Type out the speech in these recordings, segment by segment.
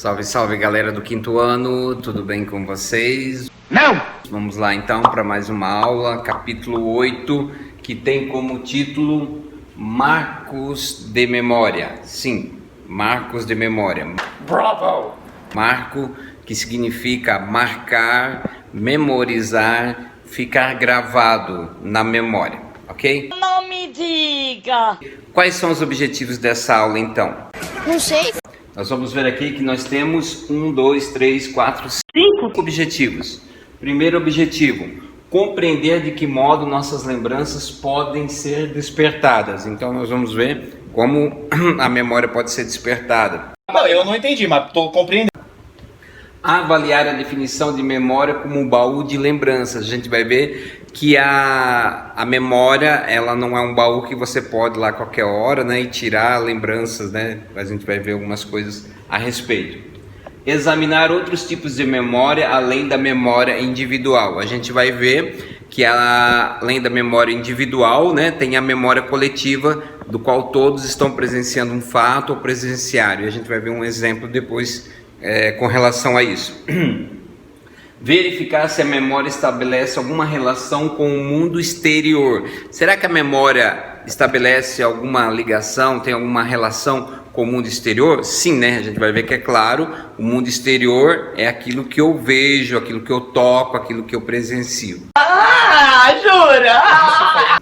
Salve, salve galera do quinto ano, tudo bem com vocês? Não! Vamos lá então para mais uma aula, capítulo 8, que tem como título Marcos de Memória. Sim, Marcos de Memória. Bravo! Marco, que significa marcar, memorizar, ficar gravado na memória, ok? Não me diga! Quais são os objetivos dessa aula então? Não sei. Nós vamos ver aqui que nós temos 1, 2, 3, 4, 5 objetivos. Primeiro objetivo, compreender de que modo nossas lembranças podem ser despertadas. Então nós vamos ver como a memória pode ser despertada. Não, eu não entendi, mas estou compreendendo. Avaliar a definição de memória como um baú de lembranças. A gente vai ver que a memória, ela não é um baú que você pode ir lá a qualquer hora, né, e tirar lembranças, né? A gente vai ver algumas coisas a respeito. Examinar outros tipos de memória além da memória individual. A gente vai ver que além da memória individual, né, tem a memória coletiva, do qual todos estão presenciando um fato ou presenciário. E a gente vai ver um exemplo depois com relação a isso. Verificar se a memória estabelece alguma relação com o mundo exterior. Será que a memória estabelece alguma ligação, tem alguma relação com o mundo exterior? Sim, né? A gente vai ver que é claro, o mundo exterior é aquilo que eu vejo, aquilo que eu toco, aquilo que eu presencio. Ah, jura?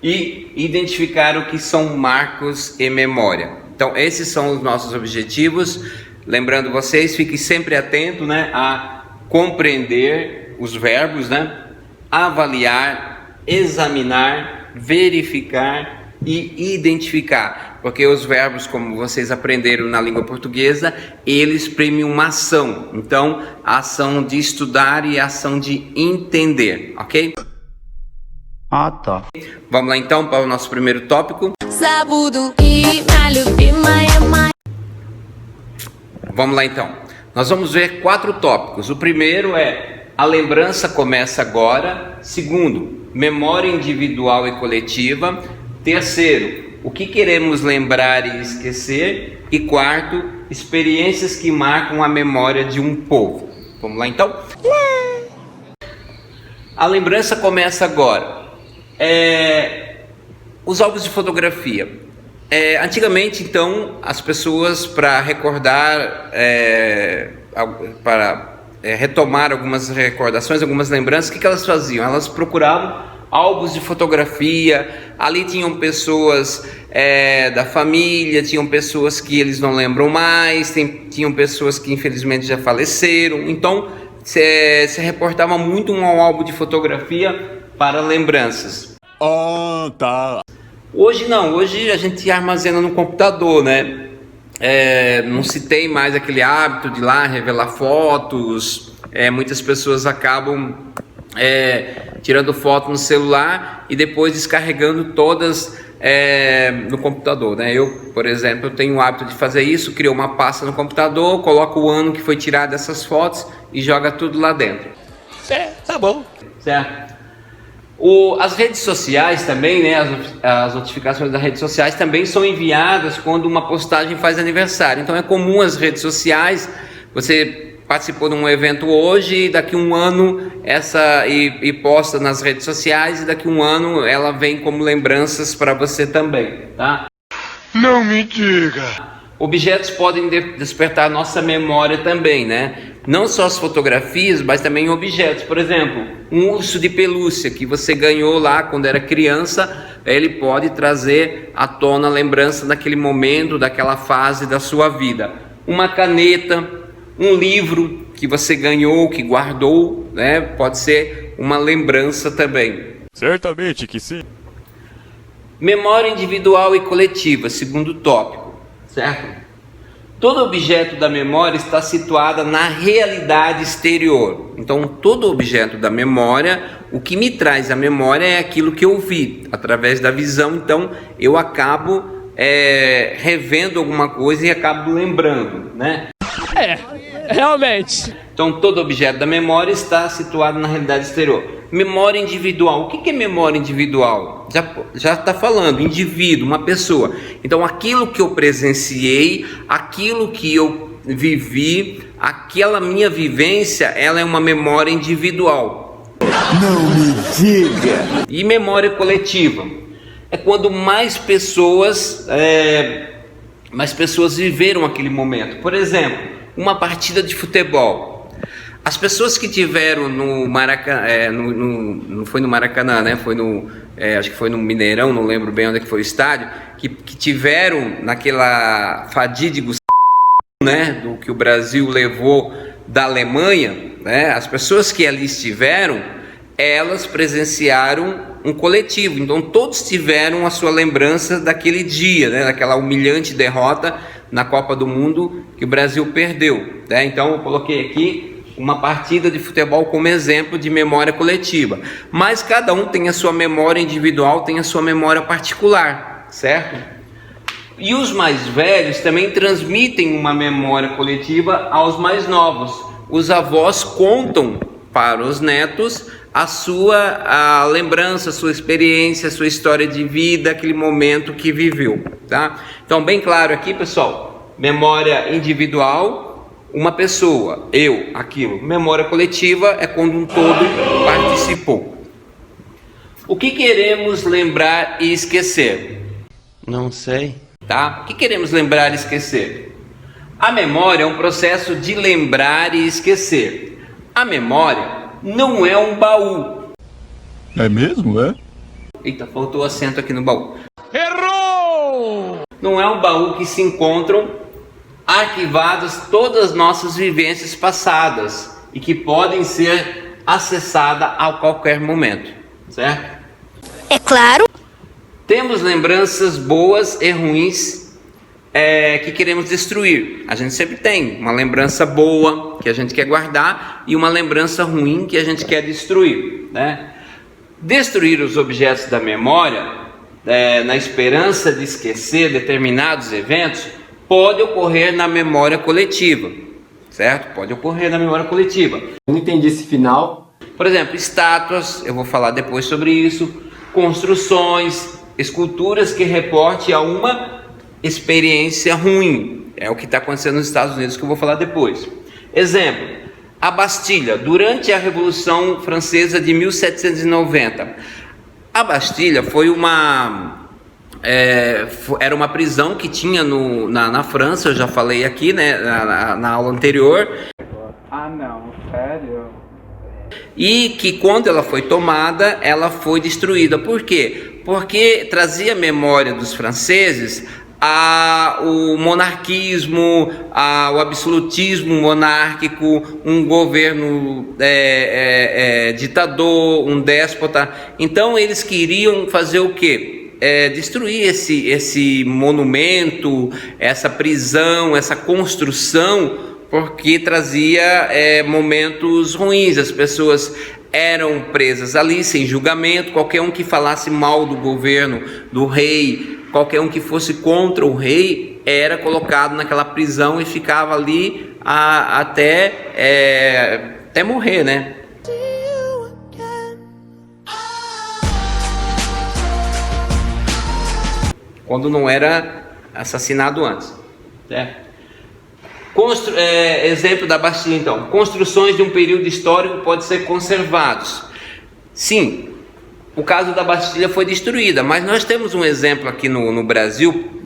E identificar o que são marcos e memória. Então, esses são os nossos objetivos. Lembrando vocês, fiquem sempre atentos, né, a compreender os verbos, né, avaliar, examinar, verificar e identificar. Porque os verbos, como vocês aprenderam na língua portuguesa, eles premiam uma ação. Então, a ação de estudar e a ação de entender, ok? Ah, tá. Vamos lá então para o nosso primeiro tópico. Vamos lá então. Nós vamos ver 4 tópicos. O primeiro é a lembrança começa agora. Segundo, memória individual e coletiva. Terceiro, o que queremos lembrar e esquecer. E quarto, experiências que marcam a memória de um povo. Vamos lá então? A lembrança começa agora. Os álbuns de fotografia. Antigamente, então, as pessoas, para recordar, retomar algumas recordações, algumas lembranças, o que elas faziam? Elas procuravam álbuns de fotografia. Ali tinham pessoas da família, tinham pessoas que eles não lembram mais, tinham pessoas que infelizmente já faleceram. Então, se reportava muito um álbum de fotografia para lembranças. Ah, tá. Hoje não, hoje a gente armazena no computador, né? Não se tem mais aquele hábito de ir lá revelar fotos. Muitas pessoas acabam tirando foto no celular e depois descarregando todas no computador, né? Eu, por exemplo, eu tenho o hábito de fazer isso, crio uma pasta no computador, coloco o ano que foi tirado dessas fotos e joga tudo lá dentro. Tá bom. Certo? As redes sociais também, né, as notificações das redes sociais também são enviadas quando uma postagem faz aniversário. Então é comum as redes sociais, você participou de um evento hoje, e daqui um ano e posta nas redes sociais, e daqui um ano ela vem como lembranças para você também, tá? Não me diga. Objetos podem despertar a nossa memória também, né? Não só as fotografias, mas também objetos. Por exemplo, um urso de pelúcia que você ganhou lá quando era criança, ele pode trazer à tona a lembrança daquele momento, daquela fase da sua vida. Uma caneta, um livro que você ganhou, que guardou, né? Pode ser uma lembrança também. Certamente que sim. Memória individual e coletiva, segundo tópico, certo? Todo objeto da memória está situado na realidade exterior. Então, todo objeto da memória, o que me traz a memória é aquilo que eu vi, através da visão. Então, eu acabo revendo alguma coisa e acabo lembrando, né? Realmente. Então, todo objeto da memória está situado na realidade exterior. Memória individual. O que é memória individual? Já está falando, indivíduo, uma pessoa. Então, aquilo que eu presenciei, aquilo que eu vivi, aquela minha vivência, ela é uma memória individual. Não me diga. E memória coletiva é quando mais pessoas viveram aquele momento. Por exemplo, uma partida de futebol. As pessoas que tiveram no Maracanã, não foi no Maracanã, né? Foi acho que foi no Mineirão, não lembro bem onde é que foi o estádio, que tiveram naquela fatídico, né, do que o Brasil levou da Alemanha, né? As pessoas que ali estiveram, elas presenciaram um coletivo, então todos tiveram a sua lembrança daquele dia, né? Daquela humilhante derrota na Copa do Mundo que o Brasil perdeu, né? Então eu coloquei aqui uma partida de futebol como exemplo de memória coletiva, mas cada um tem a sua memória individual, tem a sua memória particular, certo? E os mais velhos também transmitem uma memória coletiva aos mais novos. Os avós contam para os netos a lembrança, a sua experiência, a sua história de vida, aquele momento que viveu, tá? Então, bem claro aqui, pessoal, memória individual, uma pessoa, eu, aquilo. Memória coletiva é quando um todo participou. O que queremos lembrar e esquecer? Não sei. Tá? O que queremos lembrar e esquecer? A memória é um processo de lembrar e esquecer. A memória não é um baú. É mesmo, é? Eita, faltou acento aqui no baú. Errou! Não é um baú que se encontram arquivadas todas as nossas vivências passadas e que podem ser acessadas a qualquer momento, certo? É claro. Temos lembranças boas e ruins que queremos destruir. A gente sempre tem uma lembrança boa que a gente quer guardar e uma lembrança ruim que a gente quer destruir, né? Destruir os objetos da memória, na esperança de esquecer determinados eventos, pode ocorrer na memória coletiva, certo? Pode ocorrer na memória coletiva. Eu não entendi esse final. Por exemplo, estátuas, eu vou falar depois sobre isso, construções, esculturas que reportem a uma experiência ruim. É o que está acontecendo nos Estados Unidos, que eu vou falar depois. Exemplo, a Bastilha, durante a Revolução Francesa de 1790. A Bastilha foi era uma prisão que tinha na França, eu já falei aqui, né, na aula anterior. Ah, não, sério? E que quando ela foi tomada, ela foi destruída. Por quê? Porque trazia memória dos franceses o monarquismo, o absolutismo monárquico, um governo ditador, um déspota. Então eles queriam fazer o quê? Destruir esse monumento, essa prisão, essa construção, porque trazia momentos ruins. As pessoas eram presas ali sem julgamento. Qualquer um que falasse mal do governo, do rei, qualquer um que fosse contra o rei era colocado naquela prisão e ficava ali até morrer, né? Quando não era assassinado antes, certo? Exemplo da Bastilha, então. Construções de um período histórico podem ser conservados. Sim, o caso da Bastilha foi destruída, mas nós temos um exemplo aqui no Brasil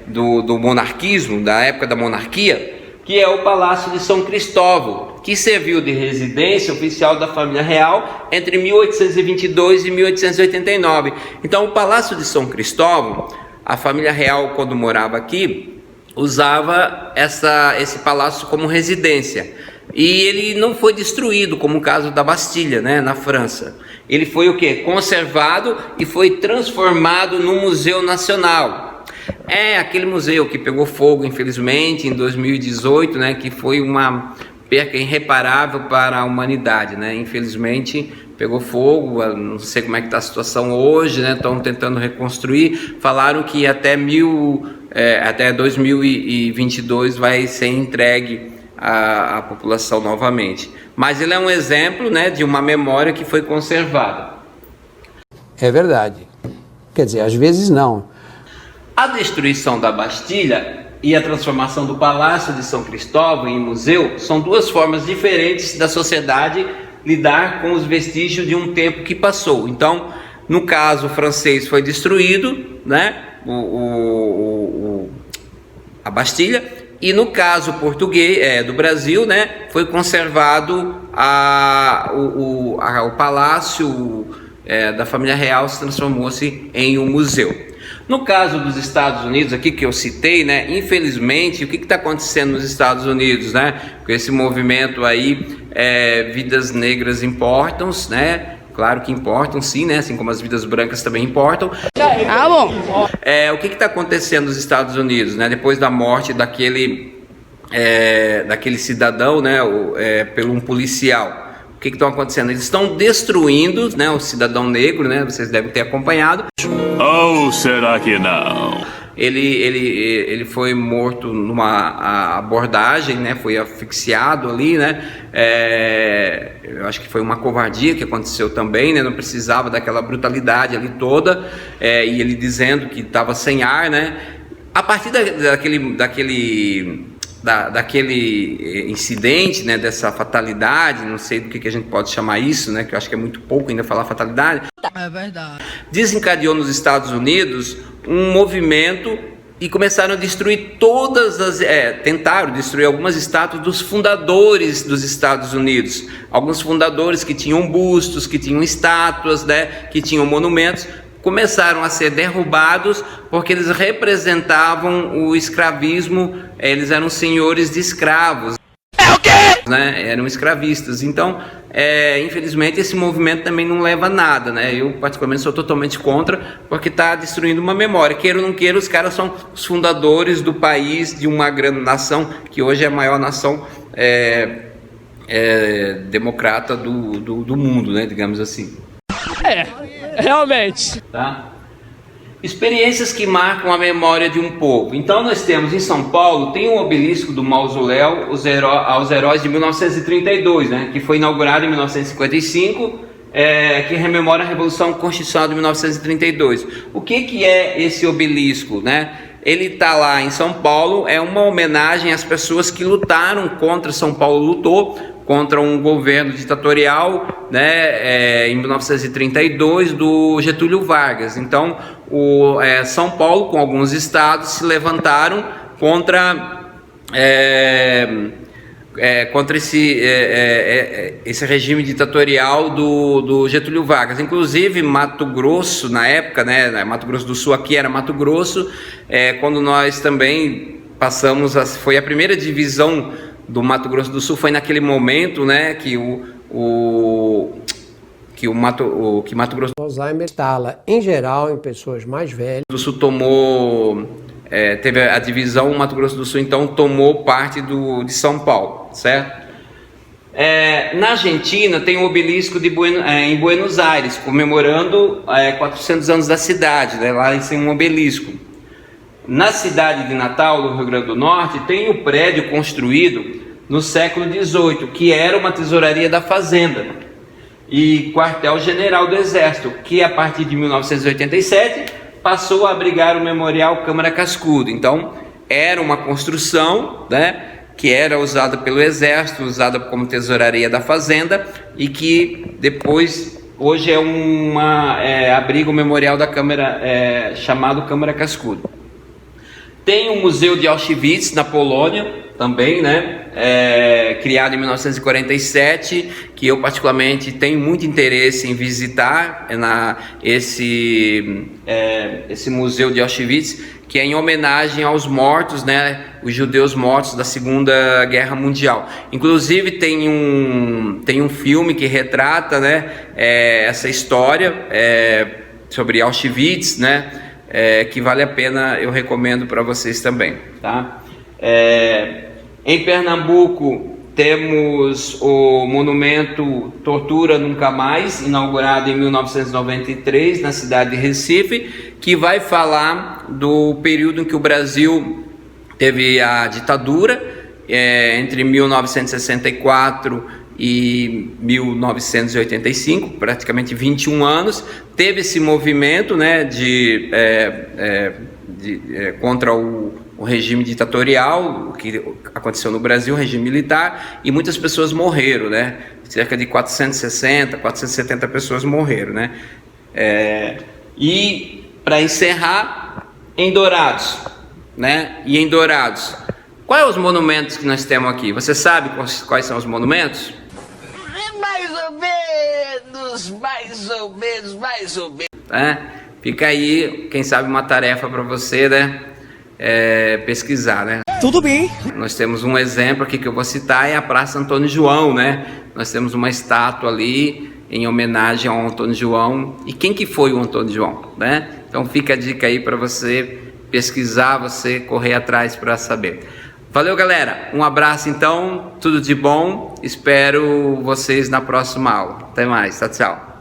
do monarquismo, da época da monarquia, que é o Palácio de São Cristóvão, que serviu de residência oficial da família real entre 1822 e 1889. Então, o Palácio de São Cristóvão, a família real, quando morava aqui, usava esse palácio como residência. E ele não foi destruído, como o caso da Bastilha, né, na França. Ele foi o quê? Conservado e foi transformado num museu nacional. É aquele museu que pegou fogo, infelizmente, em 2018, né, que foi uma perca irreparável para a humanidade, né? Infelizmente pegou fogo, não sei como é que está a situação hoje, né? Estão tentando reconstruir. Falaram que até 2022 vai ser entregue à população novamente. Mas ele é um exemplo, né, de uma memória que foi conservada. É verdade. Quer dizer, às vezes não. A destruição da Bastilha e a transformação do Palácio de São Cristóvão em museu são duas formas diferentes da sociedade lidar com os vestígios de um tempo que passou. Então, no caso francês foi destruído, né, a Bastilha, e no caso português do Brasil, né, foi conservado o Palácio da família real, se transformou-se em um museu. No caso dos Estados Unidos, aqui que eu citei, né, infelizmente, o que está acontecendo nos Estados Unidos, né, com esse movimento aí, vidas negras importam, né, claro que importam sim, né, assim como as vidas brancas também importam. Ah, bom. O que está acontecendo nos Estados Unidos, né, depois da morte daquele cidadão, né, pelo um policial? O que estão acontecendo? Eles estão destruindo, né, o cidadão negro, né, vocês devem ter acompanhado. Ou será que não? Ele foi morto numa abordagem, né, foi asfixiado ali, né, eu acho que foi uma covardia que aconteceu também, né, não precisava daquela brutalidade ali toda, e ele dizendo que estava sem ar, né, a partir daquele incidente, né, dessa fatalidade, não sei do que a gente pode chamar isso, né, que eu acho que é muito pouco ainda falar fatalidade. É verdade. Desencadeou nos Estados Unidos um movimento e começaram a destruir tentaram destruir algumas estátuas dos fundadores dos Estados Unidos, alguns fundadores que tinham bustos, que tinham estátuas, né, que tinham monumentos, começaram a ser derrubados porque eles representavam o escravismo, eles eram senhores de escravos. É o quê? Né, eram escravistas. Então, infelizmente, esse movimento também não leva a nada, né? Eu, particularmente, sou totalmente contra, porque está destruindo uma memória. Queira ou não queira, os caras são os fundadores do país, de uma grande nação, que hoje é a maior nação democrata do mundo, né? Digamos assim. Realmente. Tá? Experiências que marcam a memória de um povo. Então nós temos em São Paulo, tem um obelisco do mausoléu aos heróis de 1932, né, que foi inaugurado em 1955, que rememora a Revolução Constitucional de 1932. O que é esse obelisco, né? Ele está lá em São Paulo, é uma homenagem às pessoas que lutaram contra, São Paulo lutou contra um governo ditatorial, né, em 1932 do Getúlio Vargas. Então, São Paulo, com alguns estados, se levantaram contra esse regime ditatorial do Getúlio Vargas. Inclusive Mato Grosso, na época, né, Mato Grosso do Sul, aqui era Mato Grosso, quando nós também passamos, foi a primeira divisão do Mato Grosso do Sul, foi naquele momento, né, que Mato Grosso Alzheimer instala, em geral, em pessoas mais velhas. do Sul teve a divisão, o Mato Grosso do Sul então tomou parte de São Paulo, certo? Na Argentina tem um obelisco em Buenos Aires, comemorando 400 anos da cidade, né? Lá tem um obelisco. Na cidade de Natal, no Rio Grande do Norte, tem um prédio construído no século XVIII, que era uma tesouraria da fazenda e quartel-general do Exército, que a partir de 1987 passou a abrigar o Memorial Câmara Cascudo. Então, era uma construção, né, que era usada pelo Exército, usada como tesouraria da fazenda, e que depois, hoje abriga o Memorial da Câmara, chamado Câmara Cascudo. Tem o Museu de Auschwitz, na Polônia, também, né? Criado em 1947, que eu particularmente tenho muito interesse em visitar, esse Museu de Auschwitz, que é em homenagem aos mortos, né? Os judeus mortos da Segunda Guerra Mundial. Inclusive tem um filme que retrata, né, essa história sobre Auschwitz, né? Que vale a pena, eu recomendo para vocês também, tá? Em Pernambuco temos o monumento Tortura Nunca Mais, inaugurado em 1993 na cidade de Recife, que vai falar do período em que o Brasil teve a ditadura, entre 1964 e 1985, praticamente 21 anos, teve esse movimento, né, contra o o regime ditatorial, o que aconteceu no Brasil, o regime militar, e muitas pessoas morreram, né? Cerca de 460, 470 pessoas morreram, né? E para encerrar, em Dourados, né? E em Dourados, quais são os monumentos que nós temos aqui? Você sabe quais são os monumentos? Mais ou menos. Fica aí, quem sabe uma tarefa para você, né? Pesquisar, né? Tudo bem. Nós temos um exemplo aqui que eu vou citar, é a Praça Antônio João, né? Nós temos uma estátua ali em homenagem ao Antônio João. E quem que foi o Antônio João, né? Então fica a dica aí para você pesquisar, você correr atrás para saber. Valeu, galera. Um abraço então, tudo de bom. Espero vocês na próxima aula. Até mais, tchau, tchau.